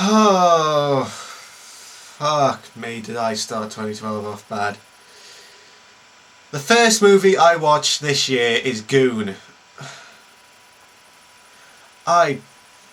Oh, fuck me, did I start 2012 off bad. The first movie I watched this year is Goon. I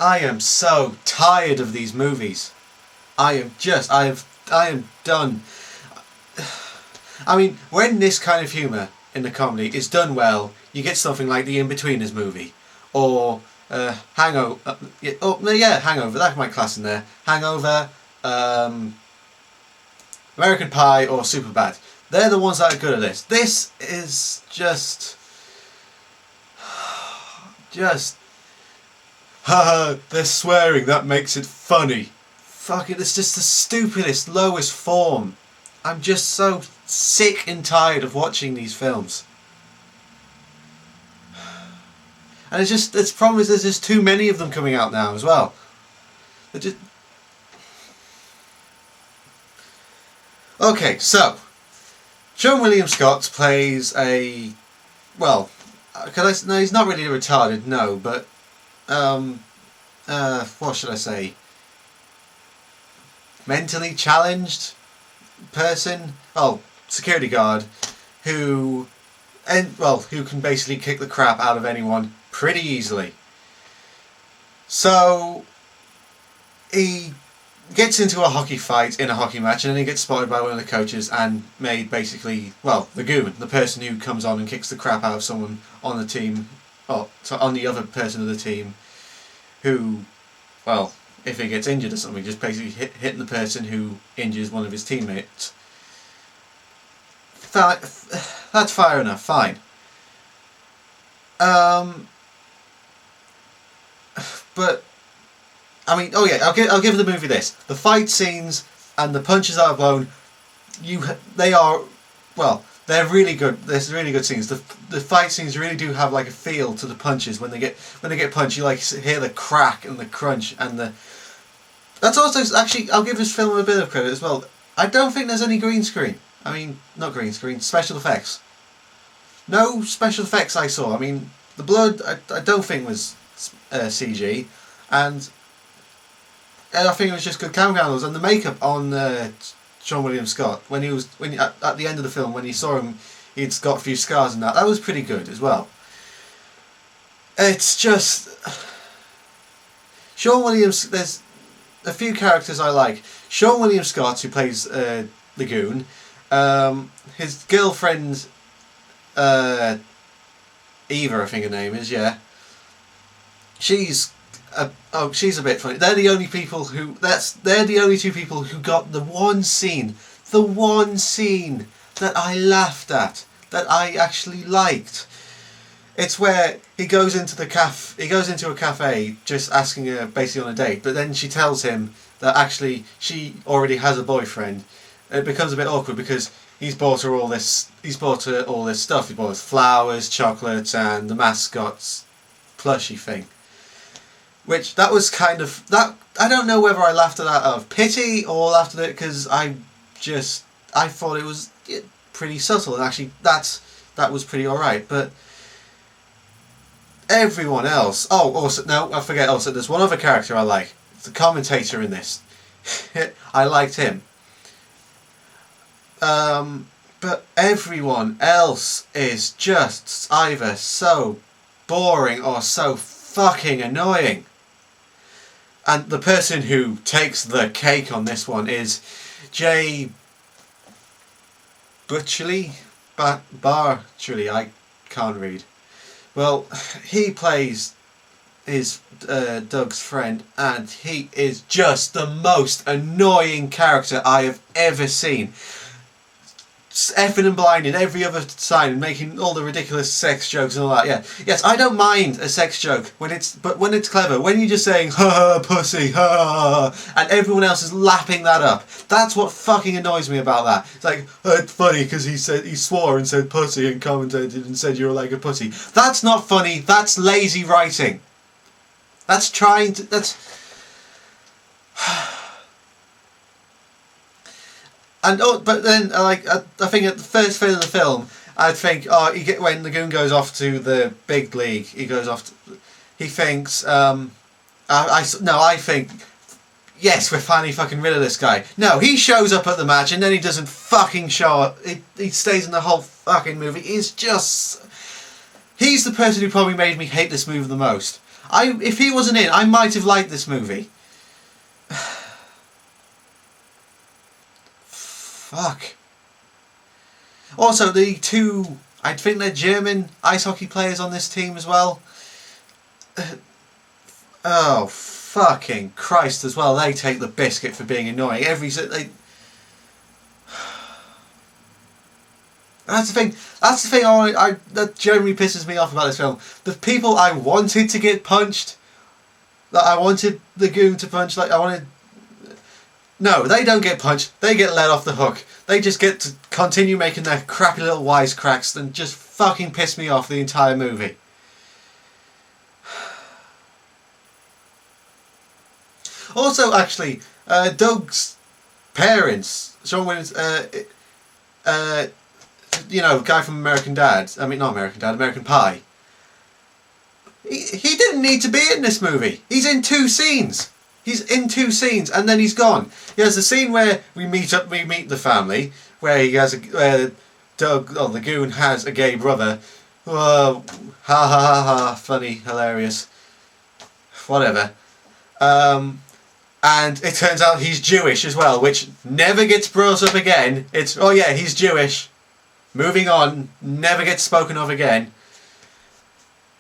am so tired of these movies. I am done. I mean, when this kind of humour in the comedy is done well, you get something like the In-Betweeners movie, or Hangover. Hangover. That might class in there. Hangover, American Pie, or Superbad. They're the ones that are good at this. This is just, they're swearing. That makes it funny. Fuck it. It's just the stupidest, lowest form. I'm just so sick and tired of watching these films. And it's problem is there's just too many of them coming out now as well. They're just... Okay, so Sean William Scott plays a, well, no, he's not really retarded, no, but what should I say? Mentally challenged person, security guard, who can basically kick the crap out of anyone pretty easily. So he gets into a hockey fight in a hockey match, and then he gets spotted by one of the coaches and made basically, the Goon, the person who comes on and kicks the crap out of someone on the team, on the other person of the team, who, if he gets injured or something, just basically hitting the person who injures one of his teammates. That's fair enough, fine. But I mean, I'll give the movie this: the fight scenes and the punches that are blown, they're really good. There's really good scenes. The fight scenes really do have like a feel to the punches. When they get punched, you hear the crack and the crunch and the. That's also actually, I'll give this film a bit of credit as well. I don't think there's any green screen. I mean, not green screen, special effects. No special effects I saw. I mean, the blood I don't think was CG, and I think it was just good camera angles, and the makeup on Sean William Scott at the end of the film, when you saw him, he'd got a few scars and that was pretty good as well. It's just Sean Williams. There's a few characters I like. Sean William Scott, who plays the Goon, his girlfriend Eva, I think her name is, yeah. She's a bit funny. They're the only people who they're the only two people who got the one scene that I laughed at, that I actually liked. It's where he goes into a cafe just asking her basically on a date, but then she tells him that actually she already has a boyfriend. It becomes a bit awkward because he's bought her all this stuff. He bought her flowers, chocolates, and the mascot's plushie thing. Which that was kind of that. I don't know whether I laughed at that out of pity or laughed at it because I thought it was pretty subtle, and actually that was pretty alright. But everyone else. I forget. Also, there's one other character I like. It's the commentator in this. I liked him. But everyone else is just either so boring or so fucking annoying. And the person who takes the cake on this one is Jay Butcherly? Barchley, I can't read. Well, he plays his Doug's friend, and he is just the most annoying character I have ever seen. Effing and blinding every other sign and making all the ridiculous sex jokes and all that. Yeah, yes, I don't mind a sex joke when it's clever. When you're just saying ha ha pussy ha, and everyone else is lapping that up. That's what fucking annoys me about that. It's like, it's funny because he swore and said pussy and commented and said you're like a pussy. That's not funny. That's lazy writing. That's trying to. And but then I think at the first phase of the film, I'd think when the Goon goes off to the big league, he thinks I think yes, we're finally fucking rid of this guy. No, he shows up at the match and then he doesn't fucking show up. He stays in the whole fucking movie. He's the person who probably made me hate this movie the most. If he wasn't in, I might have liked this movie. Fuck. Also, the two, I think they're German ice hockey players on this team as well. Oh, fucking Christ as well. They take the biscuit for being annoying. That's the thing. That's the thing that generally pisses me off about this film. The people I wanted to get punched, that I wanted the Goon to punch, no, they don't get punched. They get let off the hook. They just get to continue making their crappy little wisecracks and just fucking piss me off the entire movie. Also, actually, Doug's parents, Sean Williams, guy from American Dad. I mean, not American Dad, American Pie. He didn't need to be in this movie. He's in 2 scenes. He's in 2 scenes and then he's gone. He has the scene where we meet the family, where the Goon has a gay brother. Oh, ha ha ha ha, funny, hilarious, whatever. And it turns out he's Jewish as well, which never gets brought up again. It's, oh yeah, he's Jewish. Moving on, never gets spoken of again.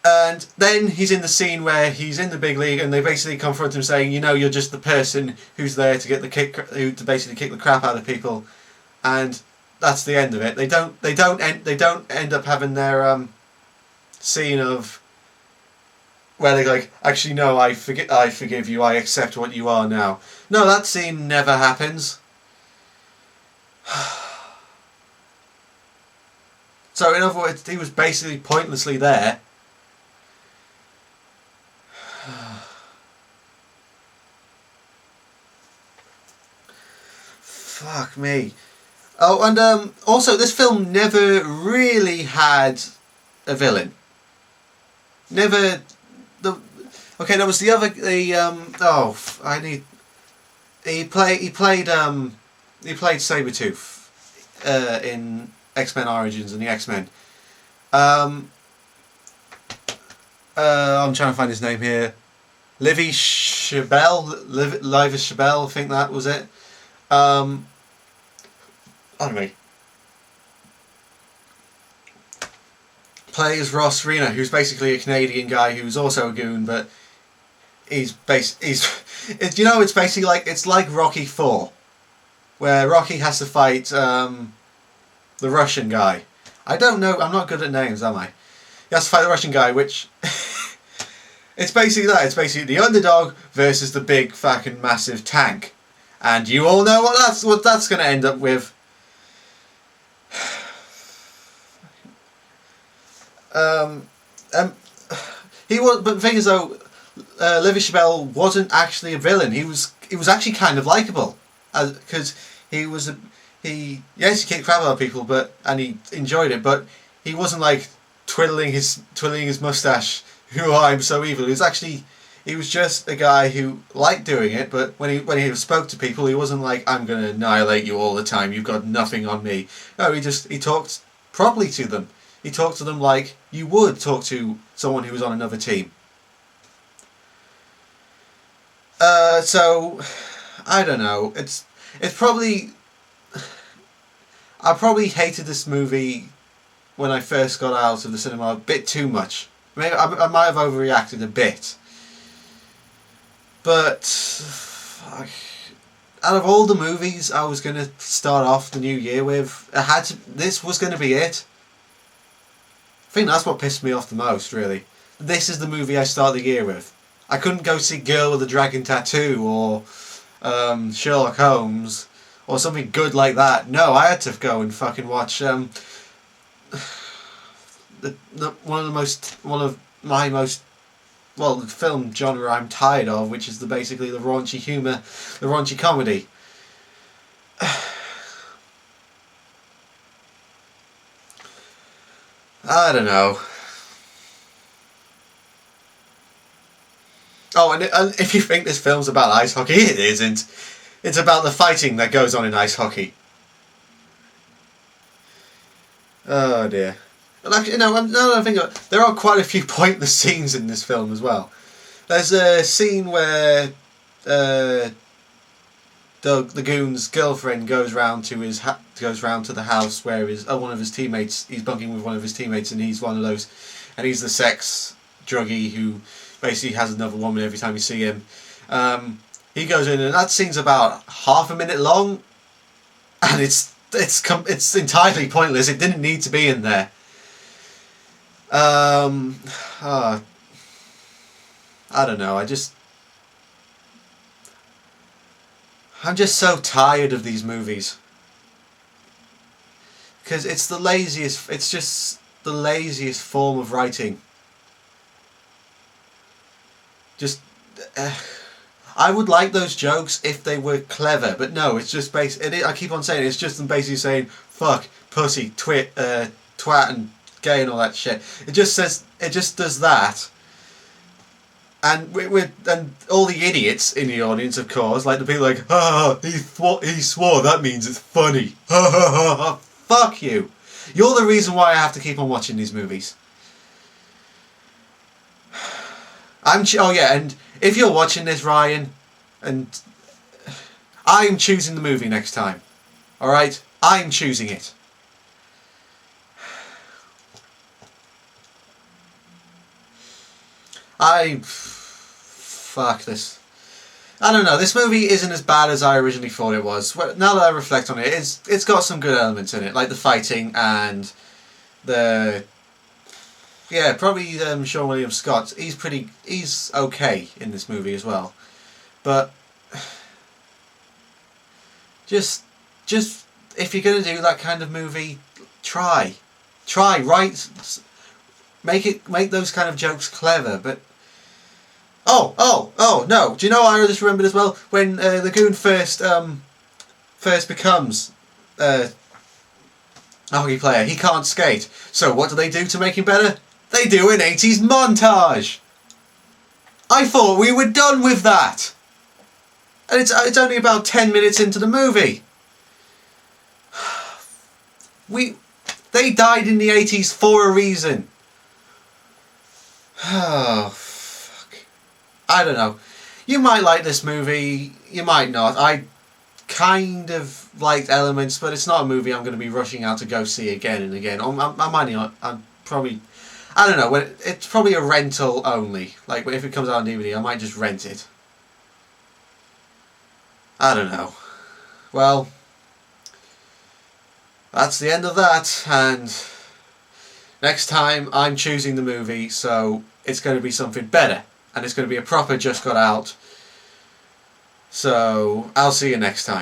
And then he's in the scene where he's in the big league, and they basically confront him, saying, "You're just the person who's there to get the to basically kick the crap out of people," and that's the end of it. They don't end up having their scene of where they're like, "Actually, no, I forgive you. I accept what you are now." No, that scene never happens. So in other words, he was basically pointlessly there. Fuck me. Oh, and also this film never really had a villain. Never. Okay, there was the other. He played Sabretooth in X-Men Origins and the X-Men. I'm trying to find his name here. Livy Chabelle, I think that was it. Anyway, plays Ross Rena, who's basically a Canadian guy who's also a goon, but it's basically like Rocky 4, where Rocky has to fight the Russian guy. I don't know. I'm not good at names, am I? He has to fight the Russian guy, which it's basically that. It's basically the underdog versus the big fucking massive tank. And you all know what that's going to end up with. He was, but the thing is though, Livy Chabelle wasn't actually a villain. He was actually kind of likable, because he kicked the crap out of people, and he enjoyed it, but he wasn't like twiddling his mustache. I'm so evil. He was just a guy who liked doing it, but when he spoke to people, he wasn't like, "I'm going to annihilate you all the time. You've got nothing on me." No, he talked properly to them. He talked to them like you would talk to someone who was on another team. So I don't know. It's probably. I probably hated this movie when I first got out of the cinema a bit too much. Maybe I might have overreacted a bit. But out of all the movies I was going to start off the new year with, this was going to be it. I think that's what pissed me off the most, really. This is the movie I start the year with. I couldn't go see Girl with a Dragon Tattoo or Sherlock Holmes or something good like that. No, I had to go and fucking watch one of my most the film genre I'm tired of, which is basically the raunchy humour, the raunchy comedy. I don't know. Oh, and if you think this film's about ice hockey, it isn't. It's about the fighting that goes on in ice hockey. Oh dear. Like, now that I think of it, there are quite a few pointless scenes in this film as well. There's a scene where Doug, the Goon's girlfriend, goes round to the house where one of his teammates. He's bunking with one of his teammates, and he's one of those, and he's the sex druggie who basically has another woman every time you see him. He goes in, and that scene's about half a minute long, and it's entirely pointless. It didn't need to be in there. I don't know. I'm just so tired of these movies because it's the laziest. It's just the laziest form of writing. Just, I would like those jokes if they were clever, but no, it's just I keep on saying it's just them basically saying fuck, pussy, twat, and gay and all that shit. It just does that. And and all the idiots in the audience, of course, like the people like, he swore, that means it's funny. Fuck you. You're the reason why I have to keep on watching these movies. Oh yeah, and if you're watching this, Ryan, and I'm choosing the movie next time. Alright? I'm choosing it. Fuck this. I don't know, this movie isn't as bad as I originally thought it was. Now that I reflect on it, it's got some good elements in it, like the fighting and the... Yeah, probably Sean William Scott. He's okay in this movie as well. But... Just if you're going to do that kind of movie, try, make those kind of jokes clever, but... Oh, no. Do you know what I just remembered as well? When the Goon first becomes a hockey player, he can't skate. So what do they do to make him better? They do an 80s montage! I thought we were done with that! And it's only about 10 minutes into the movie. They died in the 80s for a reason. Oh, fuck. I don't know. You might like this movie, you might not. I kind of liked elements, but it's not a movie I'm going to be rushing out to go see again and again. I might not. I'm probably... I don't know. It's probably a rental only. Like, if it comes out on DVD, I might just rent it. I don't know. Well, that's the end of that, and next time I'm choosing the movie, so it's going to be something better, and it's going to be a proper Just Got Out. So, I'll see you next time.